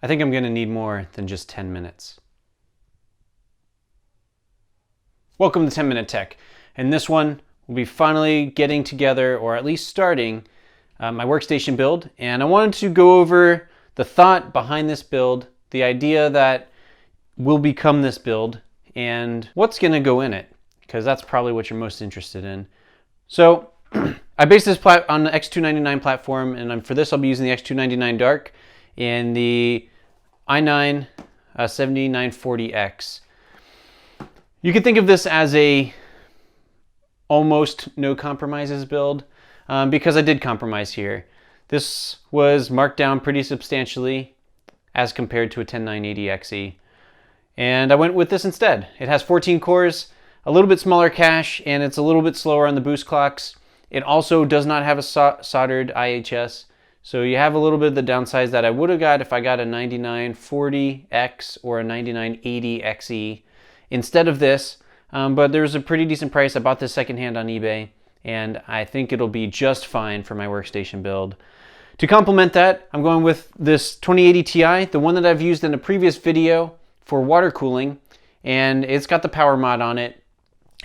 I think I'm going to need more than just 10 minutes. Welcome to 10 Minute Tech. In this one, we'll be finally getting together, or at least starting, my workstation build. And I wanted to go over the thought behind this build, the idea that will become this build, and what's going to go in it, because that's probably what you're most interested in. So I based this on the X299 platform, and for this I'll be using the X299 Dark in the i9 7940X. You could think of this as a almost no compromises build, because I did compromise here. This was marked down pretty substantially as compared to a 10980XE. And I went with this instead. It has 14 cores, a little bit smaller cache, and it's a little bit slower on the boost clocks. It also does not have a soldered IHS, so you have a little bit of the downsides that I would have got if I got a 9940X or a 9980XE instead of this. But there's a pretty decent price. I bought this secondhand on eBay, and I think it'll be just fine for my workstation build. To complement that, I'm going with this 2080 Ti, the one that I've used in a previous video for water cooling, and it's got the power mod on it.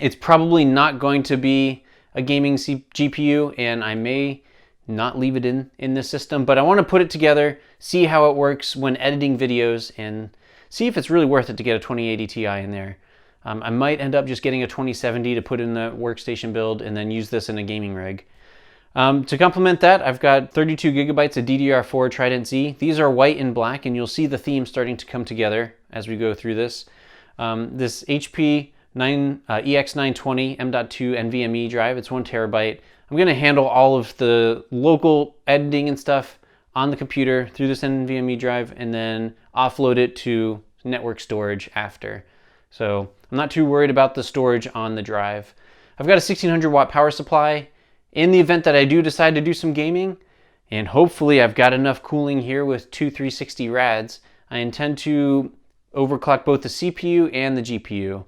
It's probably not going to be a gaming GPU, and I may not leave it in this system, but I want to put it together, see how it works when editing videos, and see if it's really worth it to get a 2080 Ti in there. I might end up just getting a 2070 to put in the workstation build and then use this in a gaming rig. To complement that, I've got 32 gigabytes of DDR4 Trident Z. These are white and black, and you'll see the theme starting to come together as we go through this. This HP EX920 M.2 NVMe drive, it's 1 terabyte. I'm going to handle all of the local editing and stuff on the computer through this NVMe drive and then offload it to network storage after. So I'm not too worried about the storage on the drive. I've got a 1600 watt power supply. In the event that I do decide to do some gaming, and hopefully I've got enough cooling here with two 360 rads, I intend to overclock both the CPU and the GPU.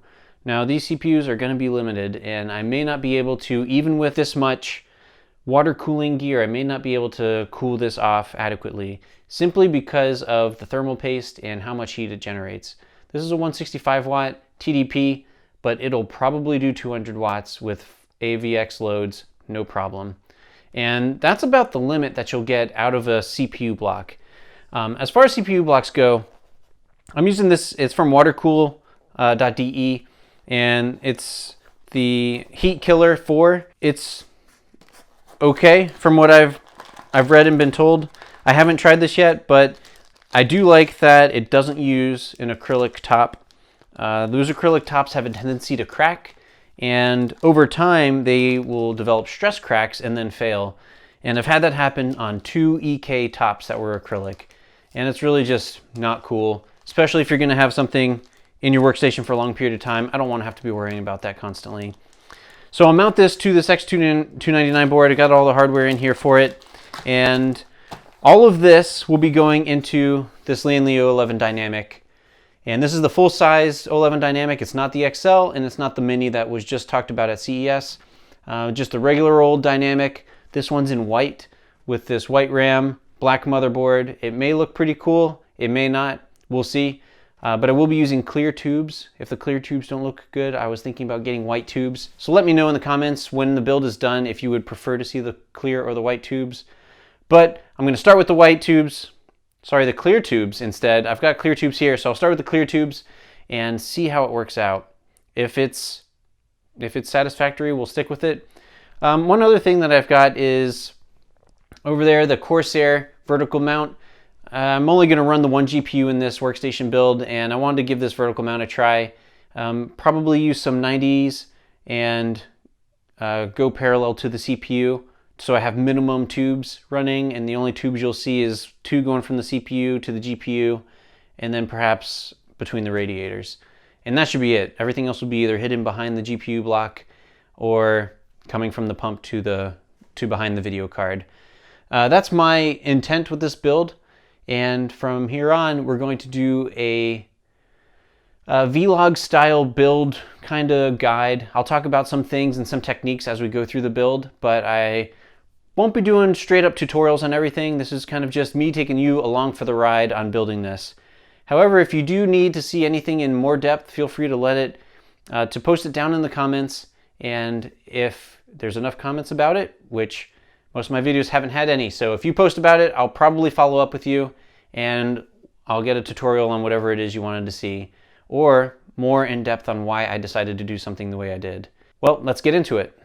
Now these CPUs are going to be limited, and I may not be able to, even with this much water cooling gear, I may not be able to cool this off adequately, simply because of the thermal paste and how much heat it generates. This is a 165 watt TDP, but it'll probably do 200 watts with AVX loads, no problem. And that's about the limit that you'll get out of a CPU block. As far as CPU blocks go, I'm using this, it's from watercool.de, and it's the Heat Killer 4. It's okay from what I've read and been told. I haven't tried this yet, but I do like that it doesn't use an acrylic top. Those acrylic tops have a tendency to crack, and over time they will develop stress cracks and then fail. And I've had that happen on 2 EK tops that were acrylic, and it's really just not cool, especially if you're going to have something in your workstation for a long period of time. I don't want to have to be worrying about that constantly. So I'll mount this to this X299 board. I got all the hardware in here for it, and all of this will be going into this Lanley 11 Dynamic. And this is the full-size 11 Dynamic. It's not the XL, and it's not the Mini that was just talked about at CES. Just a regular old Dynamic. This one's in white with this white RAM, black motherboard. It may look pretty cool. It may not. We'll see. But I will be using clear tubes. If the clear tubes don't look good, I was thinking about getting white tubes. So let me know in the comments when the build is done if you would prefer to see the clear or the white tubes. But I'm going to start with the white tubes. Sorry, the clear tubes instead. I've got clear tubes here, so I'll start with the clear tubes and see how it works out. If it's satisfactory, we'll stick with it. One other thing that I've got is over there, the Corsair vertical mount. I'm only going to run the one GPU in this workstation build, and I wanted to give this vertical mount a try. Probably use some 90s and go parallel to the CPU. So I have minimum tubes running, and the only tubes you'll see is 2 going from the CPU to the GPU, and then perhaps between the radiators. And that should be it. Everything else will be either hidden behind the GPU block or coming from the pump to behind the video card. That's my intent with this build. And from here on, we're going to do a vlog style build kind of guide. I'll talk about some things and some techniques as we go through the build, but I Won't be doing straight up tutorials on everything. This is kind of just me taking you along for the ride on building this. However, if you do need to see anything in more depth, feel free to to post it down in the comments. And if there's enough comments about it, which most of my videos haven't had any, so if you post about it, I'll probably follow up with you and I'll get a tutorial on whatever it is you wanted to see, or more in depth on why I decided to do something the way I did. Well, let's get into it.